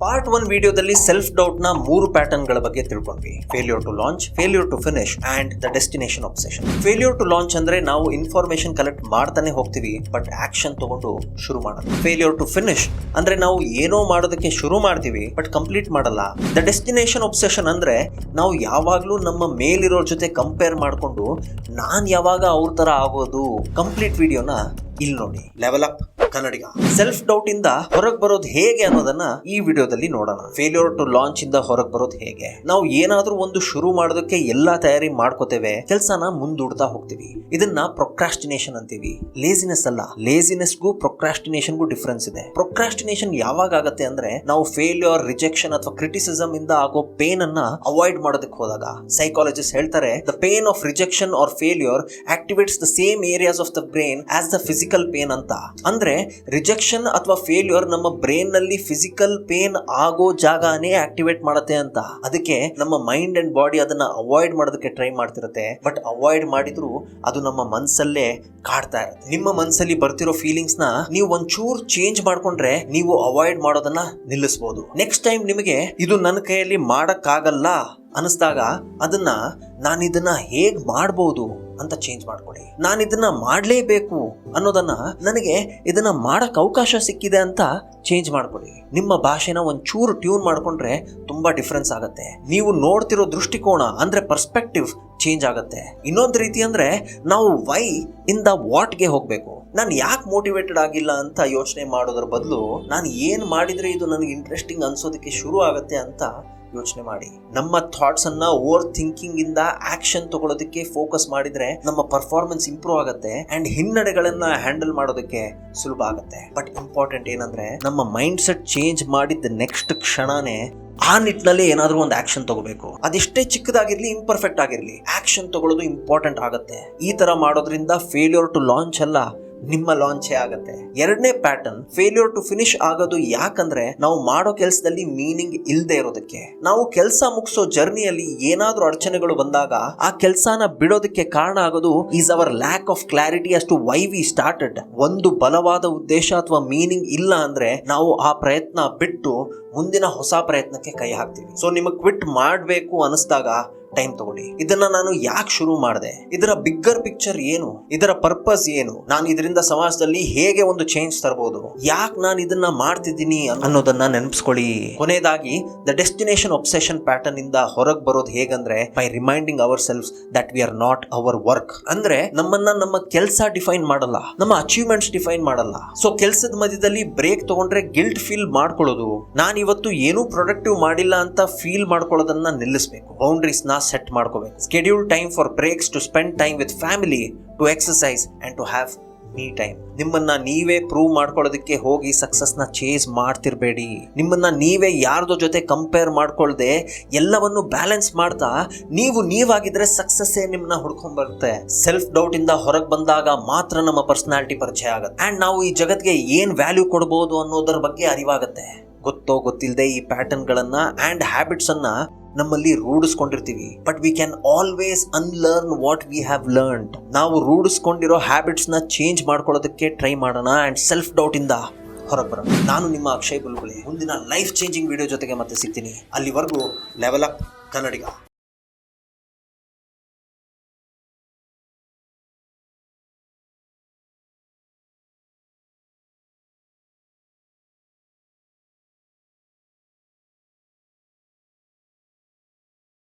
Part 1 ವಿಡಿಯೋದಲ್ಲಿ self doubt ನ 3 pattern ಗಳ ಬಗ್ಗೆ ತಿಳ್ಕೊಂಡ್ವಿ. Failure to launch, failure to finish and the destination obsession. Failure to launch ಅಂದ್ರೆ ನಾವು ಇನ್ಫಾರ್ಮೇಶನ್ ಕಲೆಕ್ಟ್ ಮಾಡ್ತಾನೆ ಹೋಗ್ತೀವಿ ಬಟ್ ಆಕ್ಷನ್ ತಗೊಂಡು ಶುರು ಮಾಡಲ್ಲ. ಫೇಲ್ಯೂರ್ ಟು ಫಿನಿಶ್ ಅಂದ್ರೆ ನಾವು ಏನೋ ಮಾಡೋದಕ್ಕೆ ಶುರು ಮಾಡ್ತೀವಿ ಬಟ್ ಕಂಪ್ಲೀಟ್ ಮಾಡಲ್ಲ. ದ ಡೆಸ್ಟಿನೇಷನ್ ಆಬ್ಸೆಷನ್ ಅಂದ್ರೆ ನಾವು ಯಾವಾಗ್ಲೂ ನಮ್ಮ ಮೇಲಿರೋರ್ ಜೊತೆ ಕಂಪೇರ್ ಮಾಡ್ಕೊಂಡು ನಾನ್ ಯಾವಾಗ ಅವ್ರ ತರ ಆಗೋದು. ಕಂಪ್ಲೀಟ್ ವಿಡಿಯೋನ ಇಲ್ಲಿ ನೋಡಿ. ಲೆವೆಲ್ ಅಪ್ ಕನ್ನಡಿಗ. ಸೆಲ್ಫ್ ಡೌಟ್ ಇಂದ ಹೊರಗೆ ಬರೋದು ಹೇಗೆ ಅನ್ನೋದನ್ನ ಈ ವಿಡಿಯೋದಲ್ಲಿ ನೋಡೋಣ. ಫೇಲ್ಯೂರ್ ಟು ಲಾಂಚ್ ಇಂದ ಹೊರಗೆ ಬರೋದು ಹೇಗೆ. ನಾವು ಏನಾದ್ರೂ ಒಂದು ಶುರು ಮಾಡೋದಕ್ಕೆ ಎಲ್ಲಾ ತಯಾರಿ ಮಾಡ್ಕೋತೇವೆ, ಕೆಲಸನ ಮುಂದೂಡ್ತಾ ಹೋಗ್ತೀವಿ. ಇದನ್ನ ಪ್ರೊಕ್ರಾಸ್ಟಿನೇಷನ್ ಅಂತೀವಿ. ಲೇಸಿನೆಸ್ ಅಲ್ಲ. ಲೇಸಿನೆಸ್ಗೂ ಪ್ರೊಕ್ರಾಸ್ಟಿನೇಷನ್ಗೂ ಡಿಫರೆನ್ಸ್ ಇದೆ. ಪ್ರೊಕ್ರಾಸ್ಟಿನೇಷನ್ ಯಾವಾಗ ಆಗತ್ತೆ ಅಂದ್ರೆ ನಾವು ಫೇಲ್ಯೂರ್, ರಿಜೆಕ್ಷನ್ ಅಥವಾ ಕ್ರಿಟಿಸಿಸಮ್ ಇಂದ ಆಗೋ ಪೇನ್ ಅನ್ನ ಅವಾಯ್ಡ್ ಮಾಡೋದಕ್ಕೆ ಹೋದಾಗ. ಸೈಕಾಲಜಿಸ್ಟ್ ಹೇಳ್ತಾರೆ the pain of rejection or failure activates the same areas of the brain as the physical pain ಅಂತ. ಅಂದ್ರೆ ರಿಜೆಕ್ಷನ್ ಅಥವಾ ಫೇಲ್ಯೂರ್ ನಮ್ಮ ಬ್ರೈನ್ ನಲ್ಲಿ ಫಿಸಿಕಲ್ ಪೇನ್ ಆಗೋ ಜಾಗನೇ ಆಕ್ಟಿವೇಟ್ ಮಾಡುತ್ತೆ ಅಂತ. ಅದಕ್ಕೆ ನಮ್ಮ ಮೈಂಡ್ ಅಂಡ್ ಬಾಡಿ ಅದನ್ನ ಅವಾಯ್ಡ್ ಮಾಡೋದಕ್ಕೆ ಟ್ರೈ ಮಾಡ್ತಿರುತ್ತೆ. ಬಟ್ ಅವಾಯ್ಡ್ ಮಾಡಿದ್ರು ಅದು ನಮ್ಮ ಮನಸ್ಸಲ್ಲೇ ಕಾಡ್ತಾ ಇರುತ್ತೆ. ನಿಮ್ಮ ಮನಸ್ಸಲ್ಲಿ ಬರ್ತಿರೋ ಫೀಲಿಂಗ್ಸ್ ನ ನೀವು ಒಂಚೂರು ಚೇಂಜ್ ಮಾಡ್ಕೊಂಡ್ರೆ ನೀವು ಅವಾಯ್ಡ್ ಮಾಡೋದನ್ನ ನಿಲ್ಲಿಸಬಹುದು. ನೆಕ್ಸ್ಟ್ ಟೈಮ್ ನಿಮಗೆ ಇದು ನನ್ನ ಕೈಯಲ್ಲಿ ಮಾಡಕ್ಕಾಗಲ್ಲ ಅನಿಸ್ದಾಗ ಅದನ್ನ ನಾನಿದನ್ನ ಹೇಗ್ ಮಾಡ್ಬೋದು ಅಂತ ಚೇಂಜ್ ಮಾಡ್ಕೊಳ್ಳಿ. ನಾನಿದನ್ನ ಮಾಡ್ಲೇಬೇಕು ಅನ್ನೋದನ್ನ ನನಗೆ ಇದನ್ನ ಮಾಡಕ್ ಅವಕಾಶ ಸಿಕ್ಕಿದೆ ಅಂತ ಚೇಂಜ್ ಮಾಡ್ಕೊಳ್ಳಿ. ನಿಮ್ಮ ಭಾಷೆನ ಒಂಚೂರು ಟ್ಯೂನ್ ಮಾಡ್ಕೊಂಡ್ರೆ ತುಂಬಾ ಡಿಫ್ರೆನ್ಸ್ ಆಗತ್ತೆ. ನೀವು ನೋಡ್ತಿರೋ ದೃಷ್ಟಿಕೋನ ಅಂದ್ರೆ ಪರ್ಸ್ಪೆಕ್ಟಿವ್ ಚೇಂಜ್ ಆಗತ್ತೆ. ಇನ್ನೊಂದು ರೀತಿ ಅಂದ್ರೆ ನಾವು ವೈ ಇಂದ ವಾಟ್ಗೆ ಹೋಗ್ಬೇಕು. ನಾನು ಯಾಕೆ ಮೋಟಿವೇಟೆಡ್ ಆಗಿಲ್ಲ ಅಂತ ಯೋಚನೆ ಮಾಡೋದ್ರ ಬದಲು ನಾನು ಏನ್ ಮಾಡಿದ್ರೆ ಇದು ನನಗೆ ಇಂಟ್ರೆಸ್ಟಿಂಗ್ ಅನ್ಸೋದಕ್ಕೆ ಶುರು ಆಗತ್ತೆ ಅಂತ ಯೋಚನೆ ಮಾಡಿ. ನಮ್ಮ ಥಾಟ್ಸ್ ಅನ್ನ ಓವರ್ ಥಿಂಕಿಂಗ್ ಇಂದ ಆಕ್ಷನ್ ತಗೊಳ್ಳೋದಕ್ಕೆ ಫೋಕಸ್ ಮಾಡಿದ್ರೆ ನಮ್ಮ ಪರ್ಫಾರ್ಮೆನ್ಸ್ ಇಂಪ್ರೂವ್ ಆಗುತ್ತೆ ಅಂಡ್ ಹಿನ್ನಡೆಗಳನ್ನ ಹ್ಯಾಂಡಲ್ ಮಾಡೋದಕ್ಕೆ ಸುಲಭ ಆಗುತ್ತೆ. ಬಟ್ ಇಂಪಾರ್ಟೆಂಟ್ ಏನಂದ್ರೆ ನಮ್ಮ ಮೈಂಡ್ ಸೆಟ್ ಚೇಂಜ್ ಮಾಡಿದ ನೆಕ್ಸ್ಟ್ ಕ್ಷಣನೇ ಆ ನಿಟ್ಟಿನಲ್ಲಿ ಏನಾದ್ರೂ ಒಂದು ಆಕ್ಷನ್ ತಗೋಬೇಕು. ಅದೆಷ್ಟೇ ಚಿಕ್ಕದಾಗಿರ್ಲಿ, ಇಂಪರ್ಫೆಕ್ಟ್ ಆಗಿರ್ಲಿ, ಆಕ್ಷನ್ ತಗೊಳ್ಳೋದು ಇಂಪಾರ್ಟೆಂಟ್ ಆಗುತ್ತೆ. ಈ ತರ ಮಾಡೋದ್ರಿಂದ ಫೇಲ್ಯೂರ್ ಟು ಲಾಂಚ್ ಅಲ್ಲ, ನಿಮ್ಮ ಲಾಂಚೇ ಆಗತ್ತೆ. ಎರಡನೇ ಪ್ಯಾಟರ್ನ್ ಫೇಲ್ಯೂರ್ ಟು ಫಿನಿಶ್ ಆಗೋದು ಯಾಕಂದ್ರೆ ನಾವು ಮಾಡೋ ಕೆಲಸದಲ್ಲಿ ಮೀನಿಂಗ್ ಇಲ್ಲದೆ ಇರೋದಕ್ಕೆ. ನಾವು ಕೆಲಸ ಮುಗಿಸೋ ಜರ್ನಿಯಲ್ಲಿ ಏನಾದ್ರೂ ಅಡಚಣೆಗಳು ಬಂದಾಗ ಆ ಕೆಲಸನ ಬಿಡೋದಕ್ಕೆ ಕಾರಣ ಆಗೋದು is our lack of clarity as to why we started. ಒಂದು ಬಲವಾದ ಉದ್ದೇಶ ಅಥವಾ ಮೀನಿಂಗ್ ಇಲ್ಲ ಅಂದ್ರೆ ನಾವು ಆ ಪ್ರಯತ್ನ ಬಿಟ್ಟು ಮುಂದಿನ ಹೊಸ ಪ್ರಯತ್ನಕ್ಕೆ ಕೈ ಹಾಕ್ತೀವಿ. ಸೊ ನಿಮಗೆ ಕ್ವಿಟ್ ಮಾಡಬೇಕು ಅನಿಸ್ದಾಗ ಟೈಮ್ ತಗೊಳ್ಳಿ. ಇದನ್ನ ನಾನು ಯಾಕೆ ಶುರು ಮಾಡಿದೆ, ಇದರ ಬಿಗ್ಗರ್ ಪಿಕ್ಚರ್ ಏನು, ಇದರ ಪರ್ಪಸ್ ಏನು, ನಾನು ಇದರಿಂದ ಸಮಾಜದಲ್ಲಿ ಹೇಗೆ ಒಂದು ಚೇಂಜ್ ತರಬಹುದು, ಯಾಕೆ ನಾನು ಇದನ್ನ ಮಾಡ್ತಿದ್ದೀನಿ ಅನ್ನೋದನ್ನ ನೆನಪಿಸ್ಕೊಳ್ಳಿ. ಕೊನೆಯದಾಗಿ ದ ಡೆಸ್ಟಿನೇಷನ್ ಒಬ್ಸೆಷನ್ ಪ್ಯಾಟರ್ನ್ ಇಂದ ಹೊರಗೆ ಬರೋದು ಹೇಗಂದ್ರೆ by reminding ourselves that we are not our work. ಅಂದ್ರೆ ನಮ್ಮನ್ನ ನಮ್ಮ ಕೆಲಸ ಡಿಫೈನ್ ಮಾಡಲ್ಲ, ನಮ್ಮ ಅಚೀವ್ಮೆಂಟ್ಸ್ ಡಿಫೈನ್ ಮಾಡಲ್ಲ. ಸೊ ಕೆಲಸದ ಮಧ್ಯದಲ್ಲಿ ಬ್ರೇಕ್ ತಗೊಂಡ್ರೆ ಗಿಲ್ಟ್ ಫೀಲ್ ಮಾಡ್ಕೊಳ್ಳೋದು, ನಾನು ಇವತ್ತು ಏನೂ ಪ್ರೊಡಕ್ಟಿವ್ ಮಾಡಿಲ್ಲ ಅಂತ ಫೀಲ್ ಮಾಡ್ಕೊಳ್ಳೋದನ್ನ ನಿಲ್ಲಿಸಬೇಕು. ಬೌಂಡ್ರೀಸ್ ನ ಸೆಟ್ ಮಾಡ್ಕೋಬೇಕು. Schedule time for breaks, to spend time with family, to exercise and to have me time. ನಿಮ್ಮನ್ನ ನೀವೇ ಪ್ರೂವ್ ಮಾಡ್ಕೊಳ್ಳೋದಕ್ಕೆ ಹೋಗಿ ಸಕ್ಸಸ್ ನ ಚೇಸ್ ಮಾಡ್ತಿರ್ಬೇಡಿ. ನಿಮ್ಮನ್ನ ನೀವೇ ಯಾರ್ದೋ ಜೊತೆ ಕಂಪೇರ್ ಮಾಡ್ಕೊಳ್ದೆ ಎಲ್ಲವನ್ನು ಬ್ಯಾಲೆನ್ಸ್ ಮಾಡ್ತಾ ನೀವು ನೀವಾಗಿದ್ರೆ ಸಕ್ಸಸ್ಸೇ ನಿಮ್ಮನ್ನ ಹುಡ್ಕೊಂಡ್ ಬರುತ್ತೆ. ಸೆಲ್ಫ್ ಡೌಟ್ ಇಂದ ಹೊರಗೆ ಬಂದಾಗ ಮಾತ್ರ ನಮ್ಮ ಪರ್ಸನಾಲಿಟಿ ಪರಿಚಯ ಆಗುತ್ತೆ ಅಂಡ್ ನಾವು ಈ ಜಗತ್ಗೆ ಏನ್ ವ್ಯಾಲ್ಯೂ ಕೊಡಬಹುದು ಅನ್ನೋದರ ಬಗ್ಗೆ ಅರಿವಾಗುತ್ತೆ. ಗೊತ್ತೋ ಗೊತ್ತಿಲ್ಲದೆ ಈ ಪ್ಯಾಟರ್ನ್ ಗಳನ್ನ ಅಂಡ್ ಹ್ಯಾಬಿಟ್ಸ್ ಅನ್ನ ನಮ್ಮಲ್ಲಿ ರೂಢಿಸ್ಕೊಂಡಿರ್ತೀವಿ. But we can always unlearn what we have learned. ನಾವು ರೂಢಿಸ್ಕೊಂಡಿರೋ ಹ್ಯಾಬಿಟ್ಸ್ ನ ಚೇಂಜ್ ಮಾಡ್ಕೊಳ್ಳೋದಕ್ಕೆ ಟ್ರೈ ಮಾಡೋಣ ಅಂಡ್ ಸೆಲ್ಫ್ ಡೌಟ್ ಇಂದ ಹೊರಗೆ ಬರೋಣ. ನಾನು ನಿಮ್ಮ ಅಕ್ಷಯ್ ಬುಲ್ಬುಲೆ. ಮುಂದಿನ ಲೈಫ್ ಚೇಂಜಿಂಗ್ ವಿಡಿಯೋ ಜೊತೆಗೆ ಮತ್ತೆ ಸಿಗ್ತೀನಿ. ಅಲ್ಲಿವರೆಗೂ ಲೆವೆಲ್ ಅಪ್ ಕನ್ನಡಿಗ.